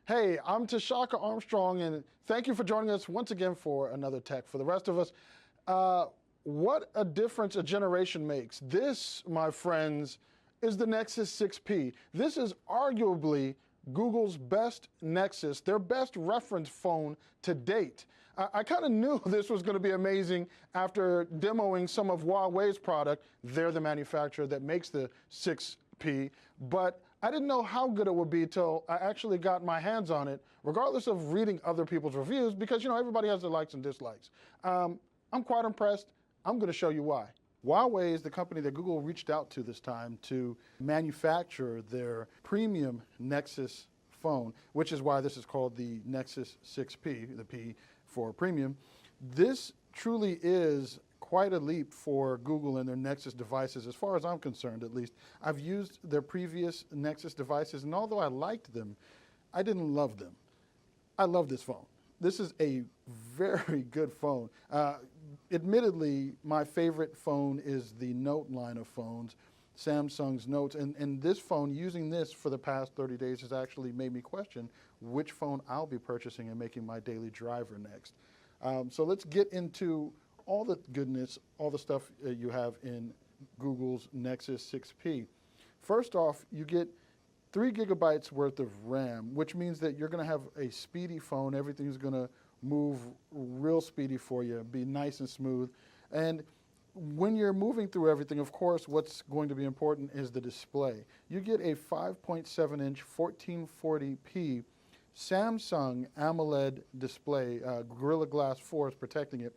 Hey, I'm Tashaka Armstrong, and thank you for joining us once again for another tech. For the rest of us, what a difference a generation makes. This, my friends, is the Nexus 6P. This is arguably Google's best Nexus, their best reference phone to date. I kind of knew this was going to be amazing after demoing some of Huawei's product. They're the manufacturer that makes the 6P, but I didn't know how good it would be till I actually got my hands on it, regardless of reading other people's reviews, because everybody has their likes and dislikes. I'm quite impressed. I'm going to show you why. Huawei is the company that Google reached out to this time to manufacture their premium Nexus phone, which is why this is called the Nexus 6P, the P for premium. This truly is quite a leap for Google and their Nexus devices, as far as I'm concerned, at least. I've used their previous Nexus devices, and although I liked them, I didn't love them. I love this phone. This is a very good phone. Admittedly, my favorite phone is the Note line of phones, Samsung's Notes, and this phone, using this for the past 30 days, has actually made me question which phone I'll be purchasing and making my daily driver next. So let's get into all the goodness, all the stuff you have in Google's Nexus 6P. First off, you get 3 gigabytes worth of RAM, which means that you're going to have a speedy phone. Everything's going to move real speedy for you, be nice and smooth. And when you're moving through everything, of course, what's going to be important is the display. You get a 5.7-inch 1440p Samsung AMOLED display. Gorilla Glass 4 is protecting it.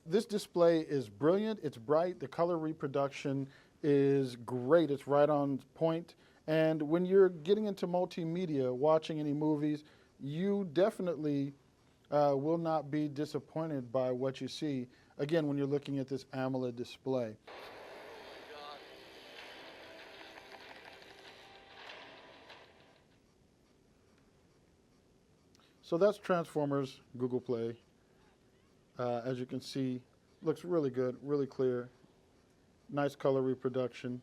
This display is brilliant, it's bright, the color reproduction is great, it's right on point. And when you're getting into multimedia, watching any movies, you definitely will not be disappointed by what you see, again, when you're looking at this AMOLED display. So that's Transformers Google Play. As you can see, looks really good, really clear, nice color reproduction.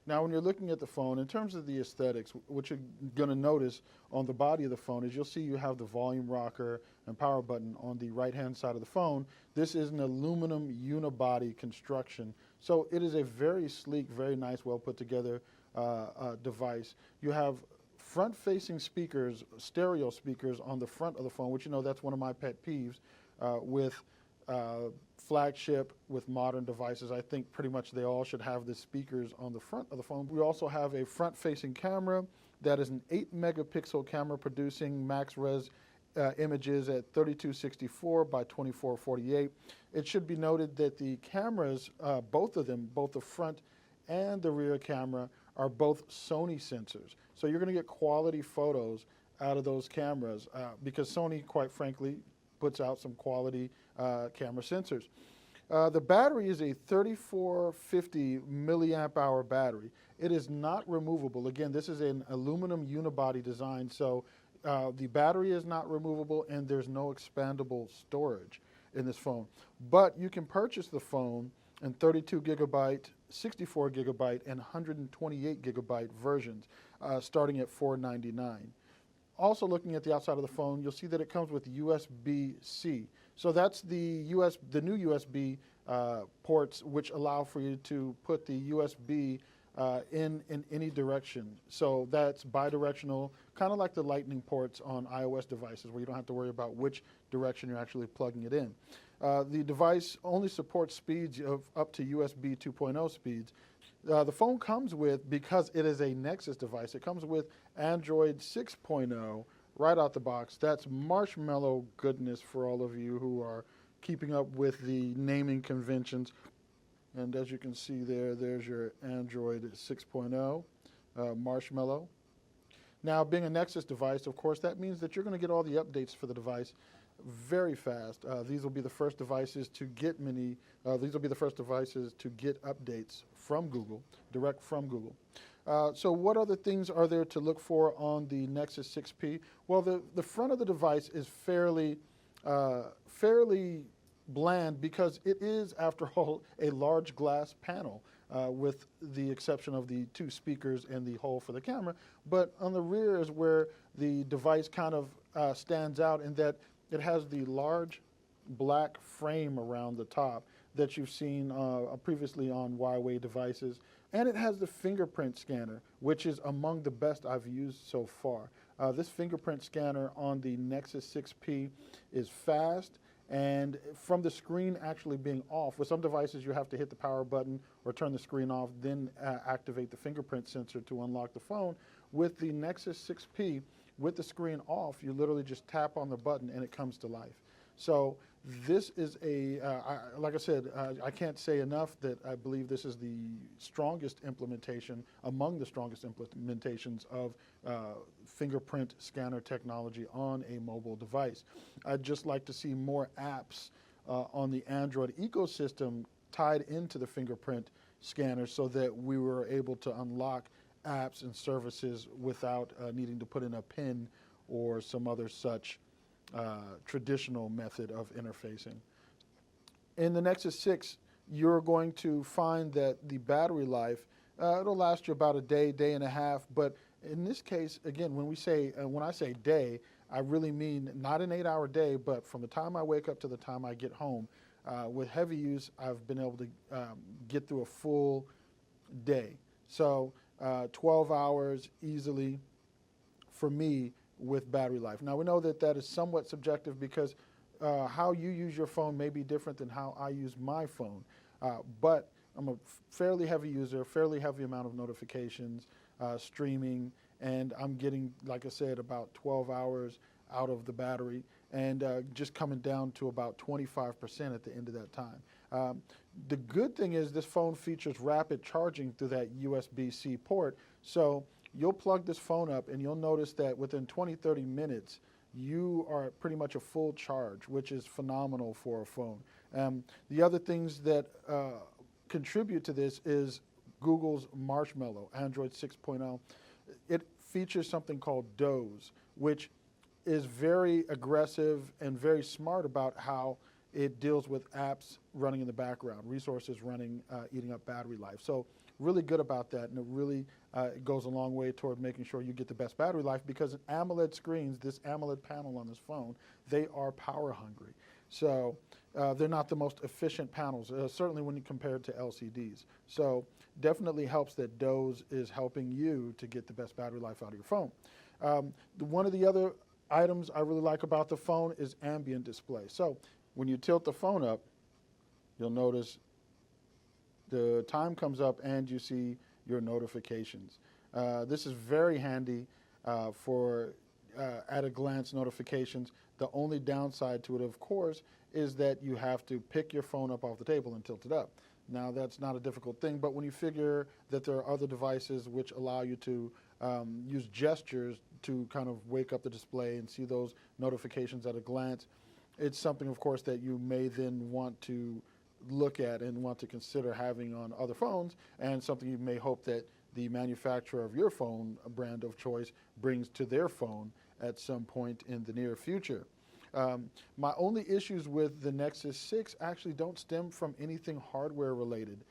Now, when you're looking at the phone, in terms of the aesthetics, what you're going to notice on the body of the phone is you'll see you have the volume rocker and power button on the right-hand side of the phone. This is an aluminum unibody construction, so it is a very sleek, very nice, well put together device. You have front-facing speakers, stereo speakers on the front of the phone, which that's one of my pet peeves with flagship, with modern devices. I think pretty much they all should have the speakers on the front of the phone. We also have a front-facing camera that is an 8-megapixel camera producing max res images at 3264 by 2448. It should be noted that the cameras, both of them, both the front and the rear camera, are both Sony sensors. So you're going to get quality photos out of those cameras because Sony, quite frankly, puts out some quality camera sensors. The battery is a 3450 milliamp hour battery. It is not removable. Again, this is an aluminum unibody design, so the battery is not removable and there's no expandable storage in this phone. But you can purchase the phone in 32 gigabyte, 64 gigabyte, and 128 gigabyte versions, starting at $499. Also, looking at the outside of the phone, you'll see that it comes with USB-C. So that's the new USB ports, which allow for you to put the USB in any direction. So that's bidirectional, kind of like the Lightning ports on iOS devices, where you don't have to worry about which direction you're actually plugging it in. The device only supports speeds of up to USB 2.0 speeds. The phone comes with, because it is a Nexus device, it comes with Android 6.0 right out the box. That's marshmallow goodness for all of you who are keeping up with the naming conventions. And as you can see there's your Android 6.0 marshmallow. Now, being a Nexus device, of course, that means that you're going to get all the updates for the device very fast. These will be the first devices to get updates from Google, direct from Google. So what other things are there to look for on the Nexus 6P? Well, the front of the device is fairly bland because it is, after all, a large glass panel. with the exception of the two speakers and the hole for the camera. But on the rear is where the device kind of stands out in that it has the large black frame around the top that you've seen previously on Huawei devices. And it has the fingerprint scanner, which is among the best I've used so far. This fingerprint scanner on the Nexus 6P is fast, and from the screen actually being off, with some devices you have to hit the power button or turn the screen off, then activate the fingerprint sensor to unlock the phone. With the Nexus 6P, with the screen off, you literally just tap on the button and it comes to life. So this is like I said, I can't say enough that I believe this is the strongest implementation, among the strongest implementations of fingerprint scanner technology on a mobile device. I'd just like to see more apps on the Android ecosystem tied into the fingerprint scanner so that we were able to unlock apps and services without needing to put in a PIN or some other such traditional method of interfacing. In the Nexus 6, you're going to find that the battery life, it'll last you about a day, day and a half, but in this case, again, when I say day, I really mean not an 8-hour day, but from the time I wake up to the time I get home. With heavy use, I've been able to get through a full day. So 12 hours easily for me with battery life. Now we know that that is somewhat subjective because how you use your phone may be different than how I use my phone. But I'm a fairly heavy user, fairly heavy amount of notifications, streaming, and I'm getting, like I said, about 12 hours out of the battery and just coming down to about 25% at the end of that time. The good thing is this phone features rapid charging through that USB-C port. So you'll plug this phone up and you'll notice that within 20-30 minutes, you are at pretty much a full charge, which is phenomenal for a phone. The other things that contribute to this is Google's Marshmallow, Android 6.0. It features something called Doze, which is very aggressive and very smart about how it deals with apps running in the background, resources running, eating up battery life. So really good about that, and it really goes a long way toward making sure you get the best battery life because AMOLED screens, this AMOLED panel on this phone, they are power hungry. So they're not the most efficient panels, certainly when you compare it to LCDs. So definitely helps that Doze is helping you to get the best battery life out of your phone. One of the other items I really like about the phone is ambient display. So when you tilt the phone up, you'll notice the time comes up and you see your notifications. This is very handy for at-a-glance notifications. The only downside to it, of course, is that you have to pick your phone up off the table and tilt it up. Now, that's not a difficult thing, but when you figure that there are other devices which allow you to use gestures to kind of wake up the display and see those notifications at a glance, it's something, of course, that you may then want to look at and want to consider having on other phones, and something you may hope that the manufacturer of your phone brand of choice brings to their phone at some point in the near future. My only issues with the Nexus 6 actually don't stem from anything hardware related.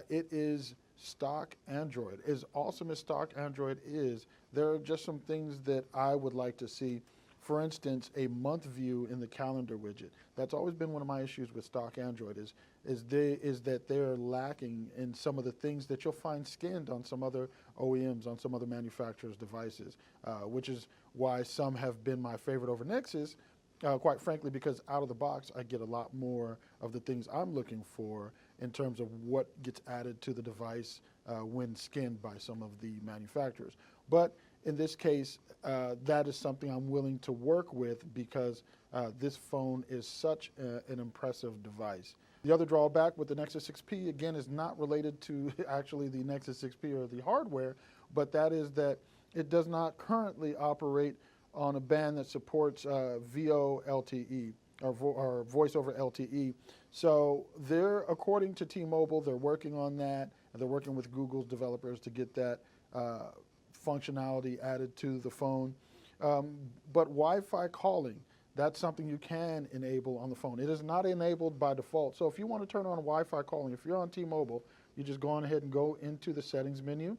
It is stock Android. As awesome as stock Android is, there are just some things that I would like to see. For instance, a month view in the calendar widget. That's always been one of my issues with stock Android is that they're lacking in some of the things that you'll find skinned on some other OEMs, on some other manufacturers' devices, which is why some have been my favorite over Nexus, quite frankly, because out of the box, I get a lot more of the things I'm looking for in terms of what gets added to the device when skinned by some of the manufacturers. But in this case, that is something I'm willing to work with because this phone is such an impressive device. The other drawback with the Nexus 6P, again, is not related to actually the Nexus 6P or the hardware, but that is that it does not currently operate on a band that supports VoLTE or voice over LTE. So they're, according to T-Mobile, they're working on that, and they're working with Google's developers to get that functionality added to the phone. But Wi-Fi calling, that's something you can enable on the phone. It is not enabled by default. So if you want to turn on Wi-Fi calling, if you're on T-Mobile, you just go on ahead and go into the settings menu,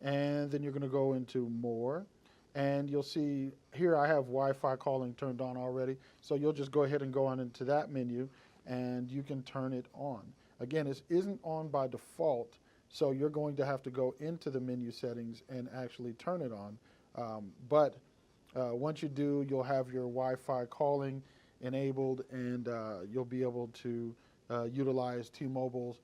and then you're going to go into more, and you'll see here I have Wi-Fi calling turned on already, so you'll just go ahead and go on into that menu and you can turn it on. Again, this isn't on by default, so you're going to have to go into the menu settings and actually turn it on. But once you do, you'll have your Wi-Fi calling enabled, and you'll be able to utilize T-Mobile's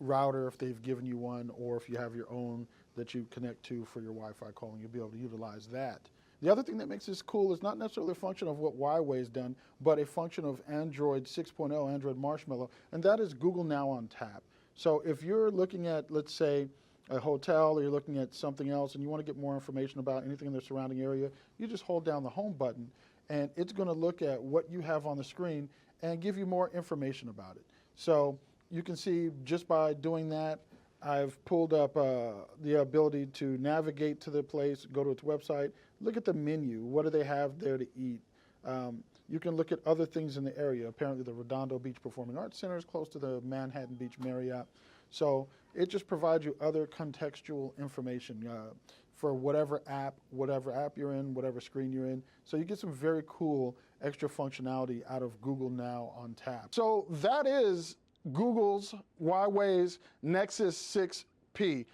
router if they've given you one, or if you have your own that you connect to for your Wi-Fi calling, you'll be able to utilize that. The other thing that makes this cool is not necessarily a function of what Huawei's done, but a function of Android 6.0, Android Marshmallow, and that is Google Now on tap. So if you're looking at, let's say, a hotel, or you're looking at something else and you want to get more information about anything in the surrounding area, you just hold down the home button and it's going to look at what you have on the screen and give you more information about it. So you can see just by doing that, I've pulled up the ability to navigate to the place, go to its website, look at the menu. What do they have there to eat? You can look at other things in the area. Apparently the Redondo Beach Performing Arts Center is close to the Manhattan Beach Marriott. So it just provides you other contextual information for whatever app you're in, whatever screen you're in. So you get some very cool extra functionality out of Google Now on tap. So that is Huawei's Nexus 6P.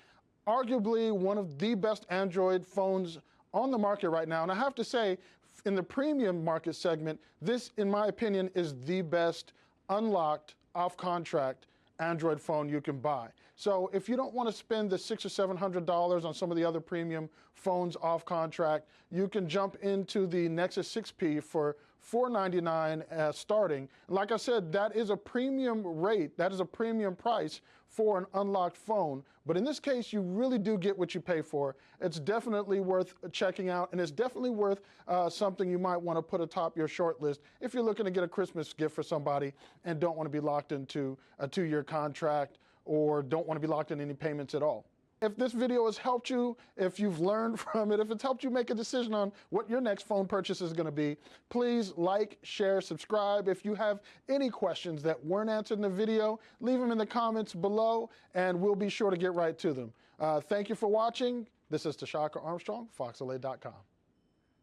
Arguably one of the best Android phones on the market right now. And I have to say, in the premium market segment, this, in my opinion, is the best unlocked, off-contract Android phone you can buy. So if you don't want to spend the $600 or $700 on some of the other premium phones off contract, you can jump into the Nexus 6P for $499 starting. And like I said, that is a premium rate, that is a premium price for an unlocked phone. But in this case, you really do get what you pay for. It's definitely worth checking out, and it's definitely worth something you might want to put atop your short list if you're looking to get a Christmas gift for somebody and don't want to be locked into a 2-year contract, or don't want to be locked in any payments at all. If this video has helped you, if you've learned from it, if it's helped you make a decision on what your next phone purchase is going to be, please like, share, subscribe. If you have any questions that weren't answered in the video, leave them in the comments below, and we'll be sure to get right to them. Thank you for watching. This is Tashaka Armstrong, FoxLA.com.